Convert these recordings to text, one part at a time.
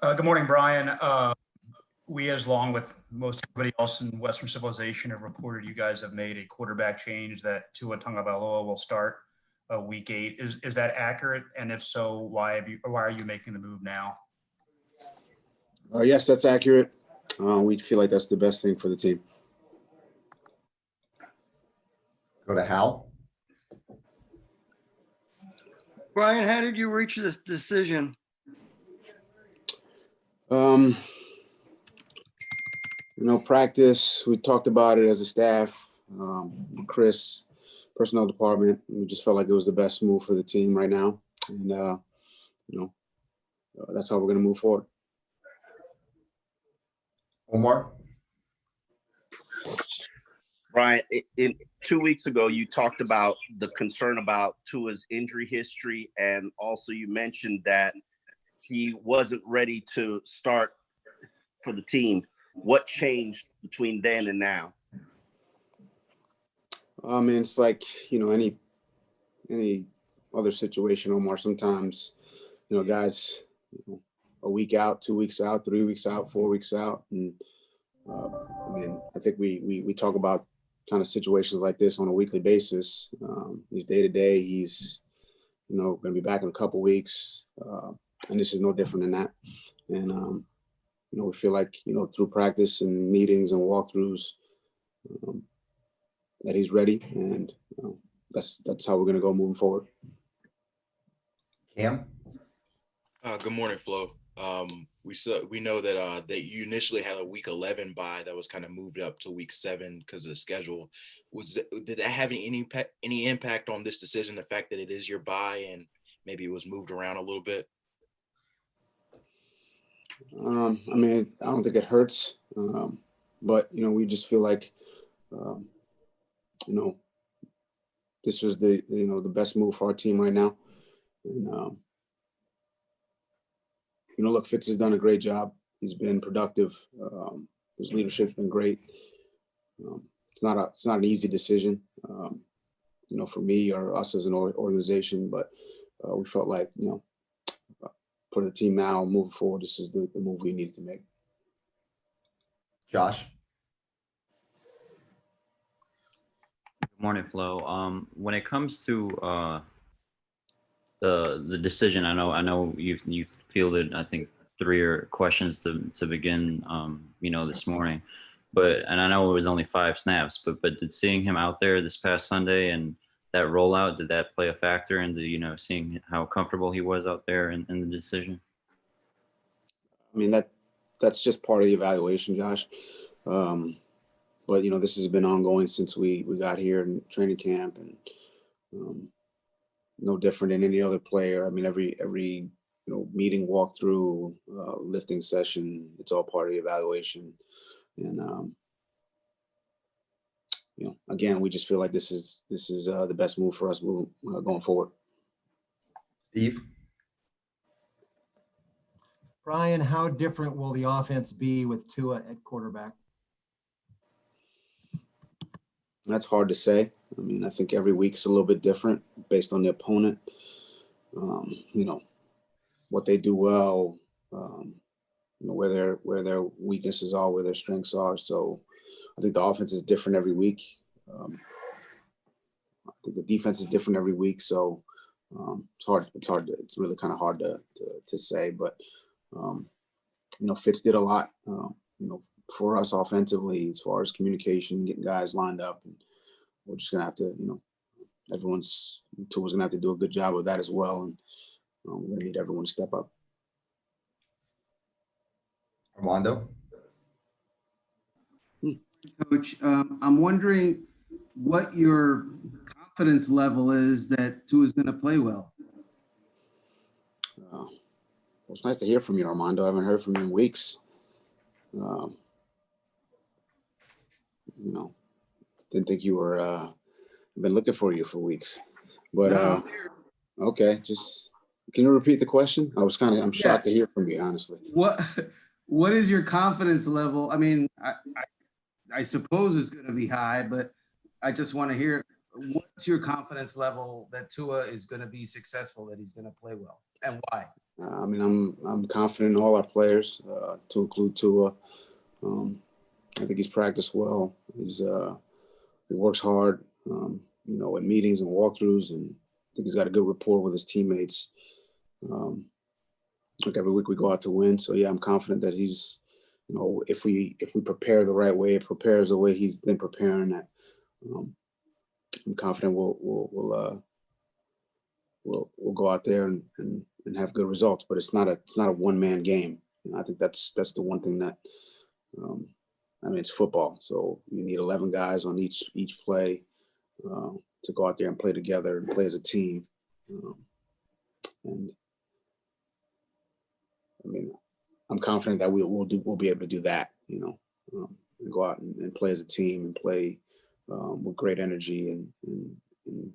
Good morning, Brian. We, as long with most everybody else in Western civilization, have reported you guys have made a quarterback change that Tua Tagovailoa will start week 8. Is that accurate? And if so, why are you making the move now? Yes, that's accurate. We feel like that's the best thing for the team. Go to Hal. Brian, how did you reach this decision? Practice, we talked about it as a staff, Chris, personnel department. We just felt like it was the best move for the team right now. And, that's how we're going to move forward. Omar. Brian, in 2 weeks ago, you talked about the concern about Tua's injury history, and also you mentioned that he wasn't ready to start for the team. What changed between then and now? It's like, any other situation, Omar. Sometimes, guys, a week out, 2 weeks out, 3 weeks out, 4 weeks out. And I think we talk about kind of situations like this on a weekly basis. He's day to day. He's, going to be back in a couple weeks. And this is no different than that. And, we feel like, through practice and meetings and walkthroughs, that he's ready. And that's how we're going to go moving forward. Cam. Good morning, Flo. We know that you initially had a week 11 bye that was kind of moved up to week 7 because of the schedule. Did that have any impact on this decision? The fact that it is your bye and maybe it was moved around a little bit. I don't think it hurts, but we just feel like this was the best move for our team right now, and look, Fitz has done a great job. He's been productive. His leadership's been great. It's not an easy decision, for me or us as an organization, but we felt like for the team now moving forward, this is the move we needed to make. Josh. Good morning, Flo. When it comes to the decision, I know you've fielded, I think, 3 questions to begin this morning, and I know it was only 5 snaps, but did seeing him out there this past Sunday and that rollout, did that play a factor into seeing how comfortable he was out there in the decision? That's just part of the evaluation, Josh. But this has been ongoing since we got here in training camp, and no different than any other player. Every meeting, walkthrough, lifting session, it's all part of the evaluation. And again, we just feel like this is the best move for us going forward. Steve. Brian, how different will the offense be with Tua at quarterback? That's hard to say. I think every week's a little bit different based on the opponent. What they do well, where their weaknesses are, where their strengths are. So I think the offense is different every week. I think the defense is different every week. So it's really kind of hard to say, but Fitz did a lot, for us offensively as far as communication, getting guys lined up, and we're just gonna have to, Tua's gonna have to do a good job of that as well, and we're gonna need everyone to step up. Armando. Coach, I'm wondering what your confidence level is that Tua is going to play well. Well, it's nice to hear from you, Armando. I haven't heard from you in weeks. Didn't think you were been looking for you for weeks, but okay. Just can you repeat the question? I'm shocked to hear from you, honestly. What is your confidence level? I suppose it's going to be high, but I just want to hear, what's your confidence level that Tua is going to be successful, that he's going to play well, and why? I mean, I'm confident in all our players, to include Tua. I think he's practiced well. He works hard, in meetings and walkthroughs, and I think he's got a good rapport with his teammates. Like every week we go out to win. So yeah, I'm confident that he's, if we prepare the right way, prepares the way he's been preparing, that I'm confident we'll go out there and have good results. But it's not a one-man game. I think that's the one thing that it's football, so you need 11 guys on each play to go out there and play together and play as a team. And I mean, I'm confident that we'll be able to do that. And go out and play as a team and play with great energy and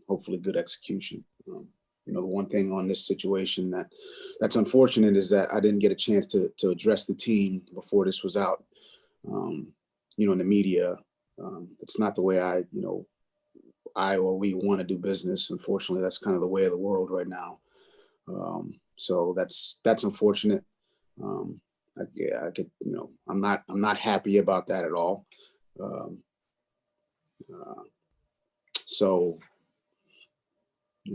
hopefully good execution. The one thing on this situation that's unfortunate is that I didn't get a chance to address the team before this was out. In the media, it's not the way I or we want to do business. Unfortunately, that's kind of the way of the world right now. So that's unfortunate. I could, I'm not happy about that at all. So,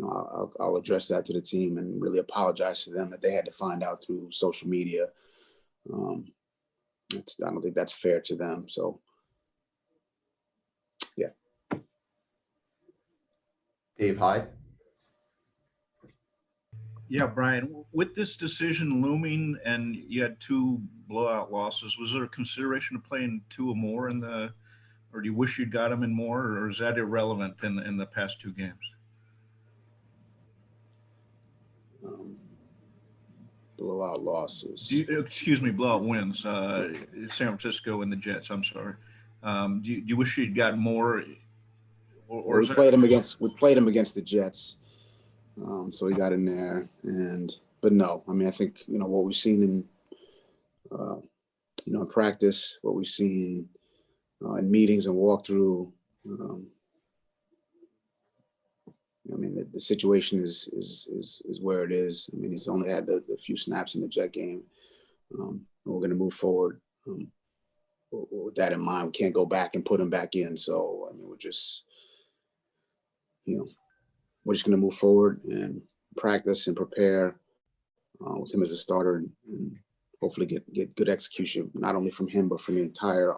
I'll address that to the team and really apologize to them that they had to find out through social media. I don't think that's fair to them. So, yeah. Dave Hyde. Yeah, Brian, with this decision looming and you had 2 blowout losses, was there a consideration of playing 2 or more or do you wish you'd got them in more, or is that irrelevant in the past 2 games? Blowout losses. Blowout wins. San Francisco and the Jets. I'm sorry. Do you wish you'd got more? Or we played him against the Jets, so he got in there. But no, I think what we've seen in practice, what we've seen in meetings and walkthrough. The situation is where it is. He's only had the few snaps in the Jet game. We're going to move forward with that in mind. We can't go back and put him back in. So we're just going to move forward and practice and prepare with him as a starter, and hopefully get good execution, not only from him but from the entire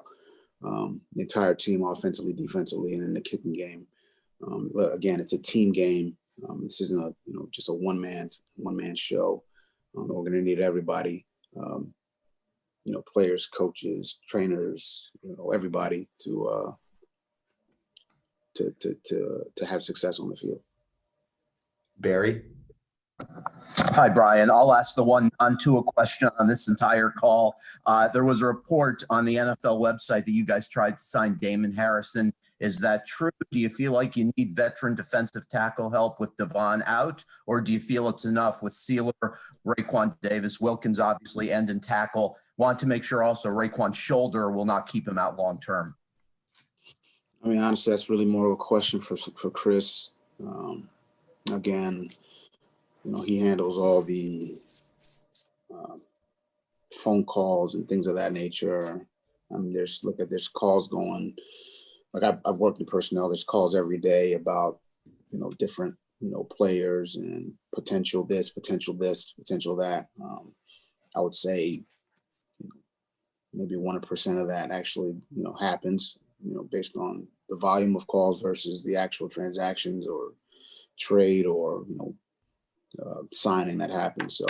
team, offensively, defensively, and in the kicking game. Again, it's a team game. This isn't just a one man show. We're going to need everybody, players, coaches, trainers, everybody to have success on the field. Barry. Hi, Brian. I'll ask the one Tua question on this entire call. There was a report on the NFL website that you guys tried to sign Damon Harrison. Is that true? Do you feel like you need veteran defensive tackle help with Devon out, or do you feel it's enough with Sealer, Raekwon Davis, Wilkins, obviously, end and tackle? Want to make sure also Raekwon's shoulder will not keep him out long term. Honestly, that's really more of a question for Chris. Again, he handles all the phone calls and things of that nature. There's calls going. Like I've worked in personnel. There's calls every day about different players and potential this, potential that. I would say maybe 1% of that actually happens. Based on the volume of calls versus the actual transactions or trade or signing that happens. So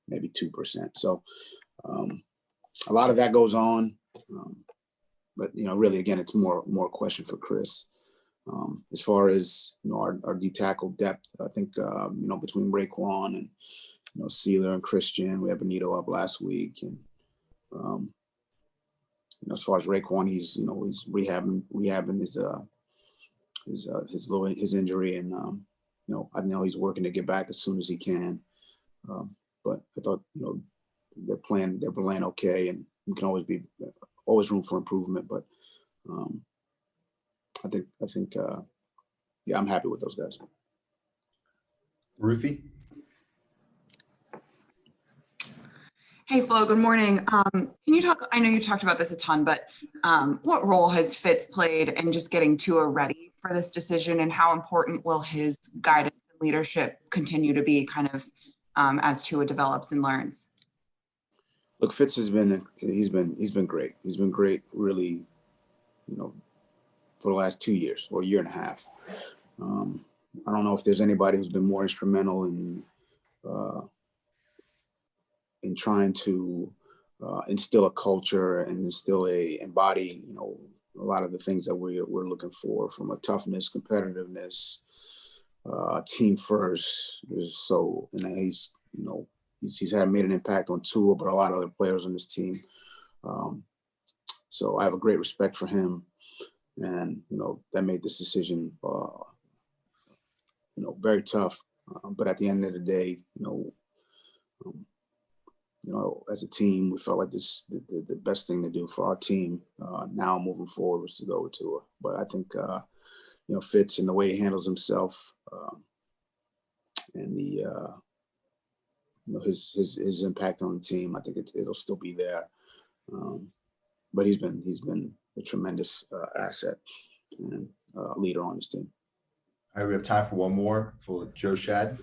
maybe 2%. So a lot of that goes on. But really, again, it's more a question for Chris. As far as our D tackle depth, I think between Raekwon and Sealer and Christian, we had Benito up last week, and as far as Raekwon, he's rehabbing his injury, and I know he's working to get back as soon as he can. But I thought they're playing okay, and we can always room for improvement, but I think I'm happy with those guys. Ruthie. Hey, Flo, good morning. Can you talk, I know you talked about this a ton, but what role has Fitz played in just getting Tua ready for this decision, and how important will his guidance and leadership continue to be kind of as Tua develops and learns? Look, Fitz he's been great. He's been great, really, for the last 2 years or a year and a half. I don't know if there's anybody who's been more instrumental in trying to instill a culture and embody, a lot of the things that we're looking for, from a toughness, competitiveness, team first. So, and he's made an impact on Tua, but a lot of other players on this team. So I have a great respect for him, and that made this decision, very tough. But at the end of the day, as a team, we felt like the best thing to do for our team now moving forward was to go with Tua. But I think Fitz and the way he handles himself, and the his impact on the team, I think it'll still be there. But he's been a tremendous asset and leader on this team. All right, we have time for one more for Joe Shad.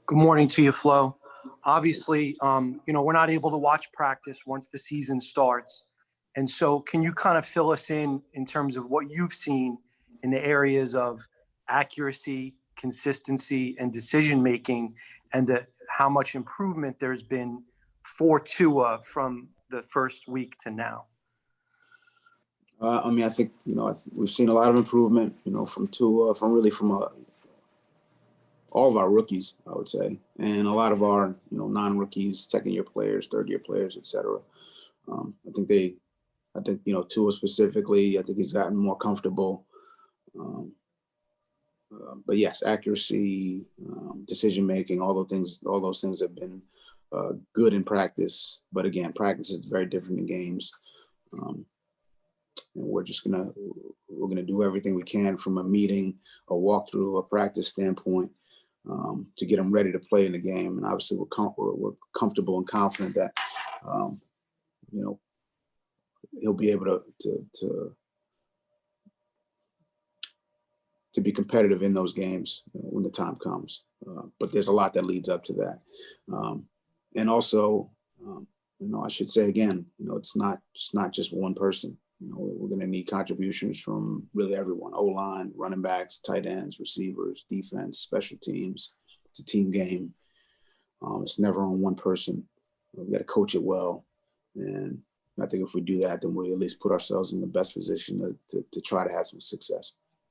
Good morning to you, Flo. Obviously, we're not able to watch practice once the season starts. And so can you kind of fill us in terms of what you've seen in the areas of accuracy, consistency, and decision-making, and how much improvement there's been for Tua from the first week to now? I think, we've seen a lot of improvement, from Tua, from all of our rookies, I would say, and a lot of our, non-rookies, second-year players, third-year players, et cetera. I think Tua specifically, I think he's gotten more comfortable. But yes, accuracy, decision-making, all those things have been good in practice. But again, practice is very different than games. And we're gonna do everything we can from a meeting, a walkthrough, a practice standpoint, to get them ready to play in the game. And obviously we're comfortable and confident that, he'll be able to be competitive in those games when the time comes. But there's a lot that leads up to that. And also, I should say again, it's not just one person. We're going to need contributions from really everyone: O-line, running backs, tight ends, receivers, defense, special teams. It's a team game. It's never on one person. We've got to coach it well. And I think if we do that, then we at least put ourselves in the best position to try to have some success.